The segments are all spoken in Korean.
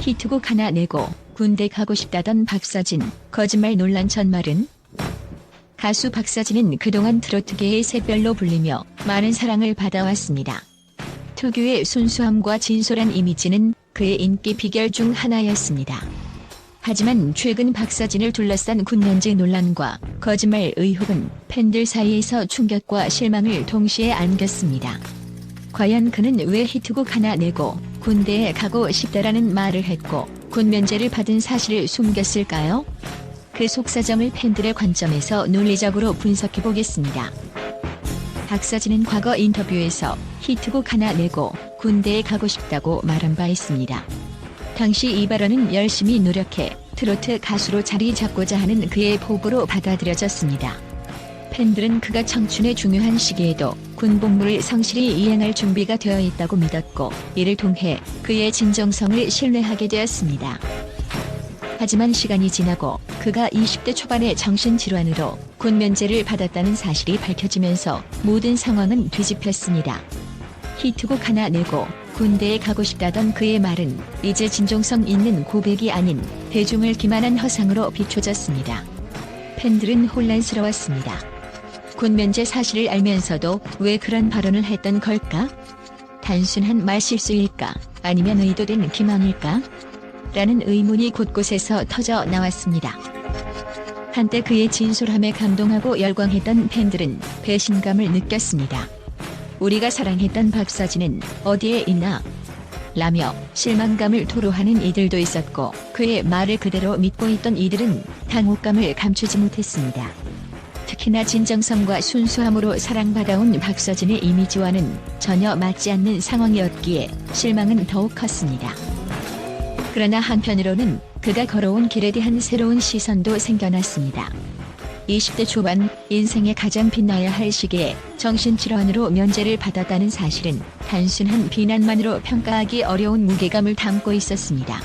히트곡 하나 내고 군대 가고 싶다던 박서진, 거짓말 논란 전말은? 가수 박서진은 그동안 트로트계의 샛별로 불리며 많은 사랑을 받아왔습니다. 특유의 순수함과 진솔한 이미지는 그의 인기 비결 중 하나였습니다. 하지만 최근 박서진을 둘러싼 군면제 논란과 거짓말 의혹은 팬들 사이에서 충격과 실망을 동시에 안겼습니다. 과연 그는 왜 히트곡 하나 내고 군대에 가고 싶다라는 말을 했고 군면제를 받은 사실을 숨겼을까요? 그 속사정을 팬들의 관점에서 논리적으로 분석해보겠습니다. 박서진은 과거 인터뷰에서 히트곡 하나 내고 군대에 가고 싶다고 말한 바 있습니다. 당시 이 발언은 열심히 노력해 트로트 가수로 자리 잡고자 하는 그의 포부로 받아들여졌습니다. 팬들은 그가 청춘의 중요한 시기에도 군복무를 성실히 이행할 준비가 되어 있다고 믿었고 이를 통해 그의 진정성을 신뢰하게 되었습니다. 하지만 시간이 지나고 그가 20대 초반의 정신질환으로 군면제를 받았다는 사실이 밝혀지면서 모든 상황은 뒤집혔습니다. 히트곡 하나 내고 군대에 가고 싶다던 그의 말은 이제 진정성 있는 고백이 아닌 대중을 기만한 허상으로 비춰졌습니다. 팬들은 혼란스러웠습니다. 군면제 사실을 알면서도 왜 그런 발언을 했던 걸까? 단순한 말실수일까? 아니면 의도된 기망일까? 라는 의문이 곳곳에서 터져 나왔습니다. 한때 그의 진솔함에 감동하고 열광했던 팬들은 배신감을 느꼈습니다. 우리가 사랑했던 박서진은 어디에 있나? 라며 실망감을 토로하는 이들도 있었고 그의 말을 그대로 믿고 있던 이들은 당혹감을 감추지 못했습니다. 특히나 진정성과 순수함으로 사랑받아온 박서진의 이미지와는 전혀 맞지 않는 상황이었기에 실망은 더욱 컸습니다. 그러나 한편으로는 그가 걸어온 길에 대한 새로운 시선도 생겨났습니다. 20대 초반 인생의 가장 빛나야 할 시기에 정신질환으로 면제를 받았다는 사실은 단순한 비난만으로 평가하기 어려운 무게감을 담고 있었습니다.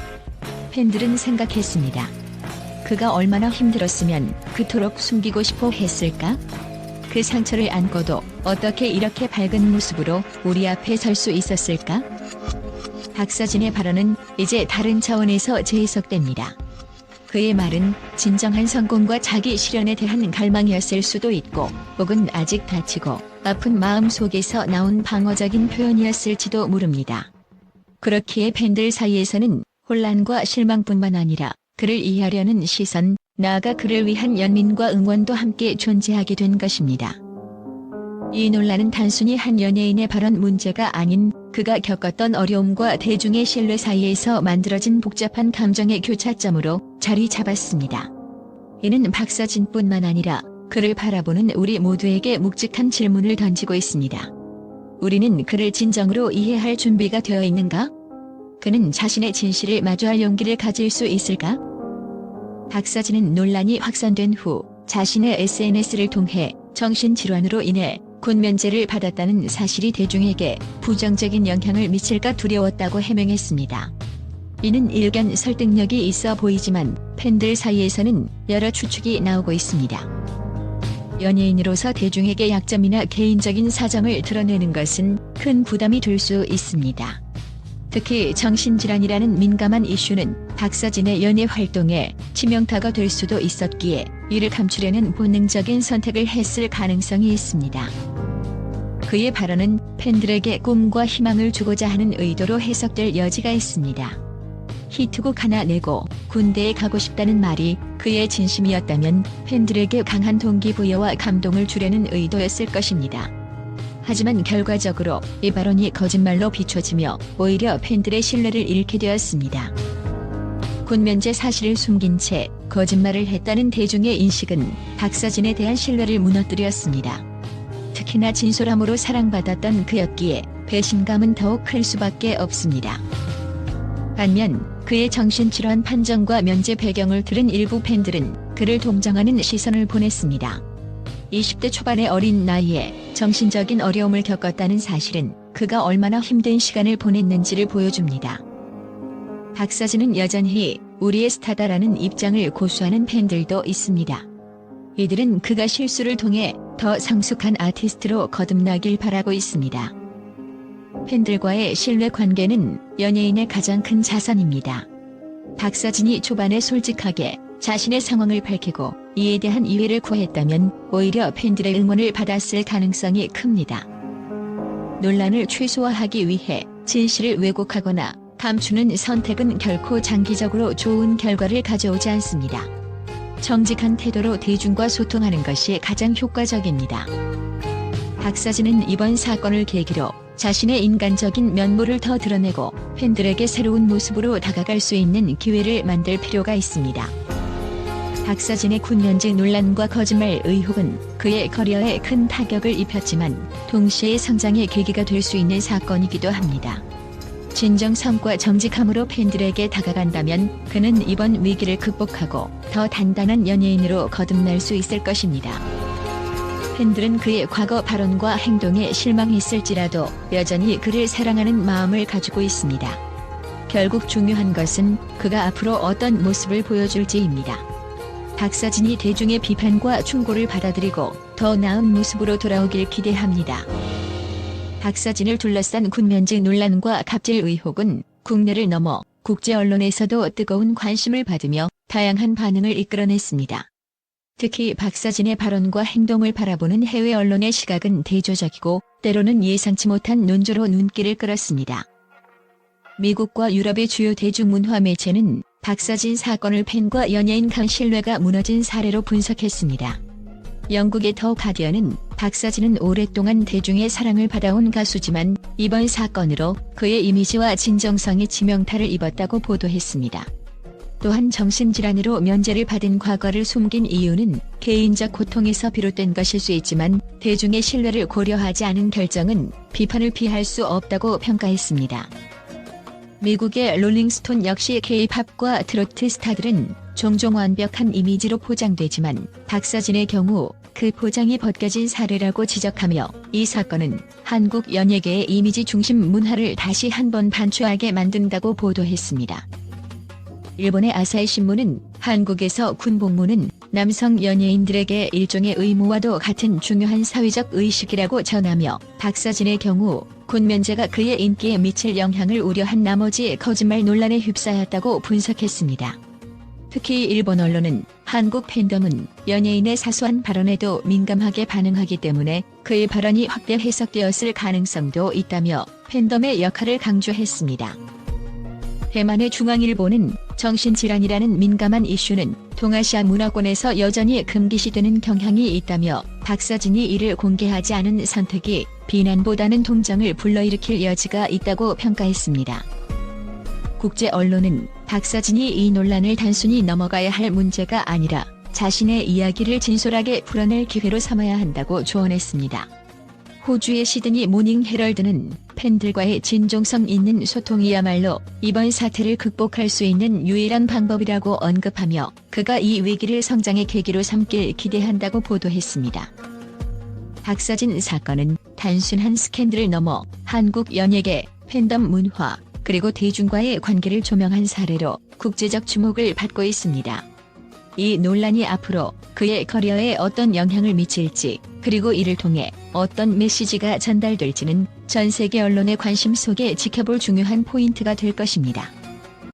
팬들은 생각했습니다. 그가 얼마나 힘들었으면 그토록 숨기고 싶어 했을까? 그 상처를 안고도 어떻게 이렇게 밝은 모습으로 우리 앞에 설 수 있었을까? 박서진의 발언은 이제 다른 차원에서 재해석됩니다. 그의 말은 진정한 성공과 자기 실현에 대한 갈망이었을 수도 있고 혹은 아직 다치고 아픈 마음 속에서 나온 방어적인 표현이었을지도 모릅니다. 그렇기에 팬들 사이에서는 혼란과 실망뿐만 아니라 그를 이해하려는 시선, 나아가 그를 위한 연민과 응원도 함께 존재하게 된 것입니다. 이 논란은 단순히 한 연예인의 발언 문제가 아닌 그가 겪었던 어려움과 대중의 신뢰 사이에서 만들어진 복잡한 감정의 교차점으로 자리 잡았습니다. 이는 박서진뿐만 아니라 그를 바라보는 우리 모두에게 묵직한 질문을 던지고 있습니다. 우리는 그를 진정으로 이해할 준비가 되어 있는가? 그는 자신의 진실을 마주할 용기를 가질 수 있을까? 박서진은 논란이 확산된 후 자신의 SNS를 통해 정신질환으로 인해 군면제를 받았다는 사실이 대중에게 부정적인 영향을 미칠까 두려웠다고 해명했습니다. 이는 일견 설득력이 있어 보이지만 팬들 사이에서는 여러 추측이 나오고 있습니다. 연예인으로서 대중에게 약점이나 개인적인 사정을 드러내는 것은 큰 부담이 될 수 있습니다. 특히 정신질환이라는 민감한 이슈는 박서진의 연예 활동에 치명타가 될 수도 있었기에 이를 감추려는 본능적인 선택을 했을 가능성이 있습니다. 그의 발언은 팬들에게 꿈과 희망을 주고자 하는 의도로 해석될 여지가 있습니다. 히트곡 하나 내고 군대에 가고 싶다는 말이 그의 진심이었다면 팬들에게 강한 동기부여와 감동을 주려는 의도였을 것입니다. 하지만 결과적으로 이 발언이 거짓말로 비춰지며 오히려 팬들의 신뢰를 잃게 되었습니다. 군면제 사실을 숨긴 채 거짓말을 했다는 대중의 인식은 박서진에 대한 신뢰를 무너뜨렸습니다. 특히나 진솔함으로 사랑받았던 그였기에 배신감은 더욱 클 수밖에 없습니다. 반면 그의 정신질환 판정과 면제 배경을 들은 일부 팬들은 그를 동정하는 시선을 보냈습니다. 20대 초반의 어린 나이에 정신적인 어려움을 겪었다는 사실은 그가 얼마나 힘든 시간을 보냈는지를 보여줍니다. 박서진은 여전히 우리의 스타다라는 입장을 고수하는 팬들도 있습니다. 이들은 그가 실수를 통해 더 성숙한 아티스트로 거듭나길 바라고 있습니다. 팬들과의 신뢰 관계는 연예인의 가장 큰 자산입니다. 박서진이 초반에 솔직하게 자신의 상황을 밝히고 이에 대한 이해를 구했다면 오히려 팬들의 응원을 받았을 가능성이 큽니다. 논란을 최소화하기 위해 진실을 왜곡하거나 감추는 선택은 결코 장기적으로 좋은 결과를 가져오지 않습니다. 정직한 태도로 대중과 소통하는 것이 가장 효과적입니다. 박서진은 이번 사건을 계기로 자신의 인간적인 면모를 더 드러내고 팬들에게 새로운 모습으로 다가갈 수 있는 기회를 만들 필요가 있습니다. 박서진의 군면직 논란과 거짓말 의혹은 그의 커리어에 큰 타격을 입혔지만 동시에 성장의 계기가 될 수 있는 사건이기도 합니다. 진정성과 정직함으로 팬들에게 다가간다면 그는 이번 위기를 극복하고 더 단단한 연예인으로 거듭날 수 있을 것입니다. 팬들은 그의 과거 발언과 행동에 실망했을지라도 여전히 그를 사랑하는 마음을 가지고 있습니다. 결국 중요한 것은 그가 앞으로 어떤 모습을 보여줄지입니다. 박서진이 대중의 비판과 충고를 받아들이고 더 나은 모습으로 돌아오길 기대합니다. 박서진을 둘러싼 군면직 논란과 갑질 의혹은 국내를 넘어 국제 언론에서도 뜨거운 관심을 받으며 다양한 반응을 이끌어냈습니다. 특히 박서진의 발언과 행동을 바라보는 해외 언론의 시각은 대조적이고 때로는 예상치 못한 논조로 눈길을 끌었습니다. 미국과 유럽의 주요 대중문화 매체는 박서진 사건을 팬과 연예인 간 신뢰가 무너진 사례로 분석했습니다. 영국의 더 가디언은 박서진은 오랫동안 대중의 사랑을 받아온 가수지만 이번 사건으로 그의 이미지와 진정성이 지명타를 입었다고 보도했습니다. 또한 정신질환으로 면제를 받은 과거를 숨긴 이유는 개인적 고통에서 비롯된 것일 수 있지만 대중의 신뢰를 고려하지 않은 결정은 비판을 피할 수 없다고 평가했습니다. 미국의 롤링스톤 역시 K-팝과 트로트 스타들은 종종 완벽한 이미지로 포장되지만 박서진의 경우 그 포장이 벗겨진 사례라고 지적하며 이 사건은 한국 연예계의 이미지 중심 문화를 다시 한번 반추하게 만든다고 보도했습니다. 일본의 아사히 신문은 한국에서 군복무는 남성 연예인들에게 일종의 의무와도 같은 중요한 사회적 의식이라고 전하며 박서진의 경우 군면제가 그의 인기에 미칠 영향을 우려한 나머지 거짓말 논란에 휩싸였다고 분석했습니다. 특히 일본 언론은 한국 팬덤은 연예인의 사소한 발언에도 민감하게 반응하기 때문에 그의 발언이 확대 해석되었을 가능성도 있다며 팬덤의 역할을 강조했습니다. 대만의 중앙일보는 정신질환이라는 민감한 이슈는 동아시아 문화권에서 여전히 금기시되는 경향이 있다며 박서진이 이를 공개하지 않은 선택이 비난보다는 동정을 불러일으킬 여지가 있다고 평가했습니다. 국제 언론은 박서진이 이 논란을 단순히 넘어가야 할 문제가 아니라 자신의 이야기를 진솔하게 풀어낼 기회로 삼아야 한다고 조언했습니다. 호주의 시드니 모닝 헤럴드는 팬들과의 진정성 있는 소통이야말로 이번 사태를 극복할 수 있는 유일한 방법이라고 언급하며 그가 이 위기를 성장의 계기로 삼길 기대한다고 보도했습니다. 박서진 사건은 단순한 스캔들을 넘어 한국 연예계, 팬덤 문화, 그리고 대중과의 관계를 조명한 사례로 국제적 주목을 받고 있습니다. 이 논란이 앞으로 그의 커리어에 어떤 영향을 미칠지, 그리고 이를 통해 어떤 메시지가 전달될지는 전 세계 언론의 관심 속에 지켜볼 중요한 포인트가 될 것입니다.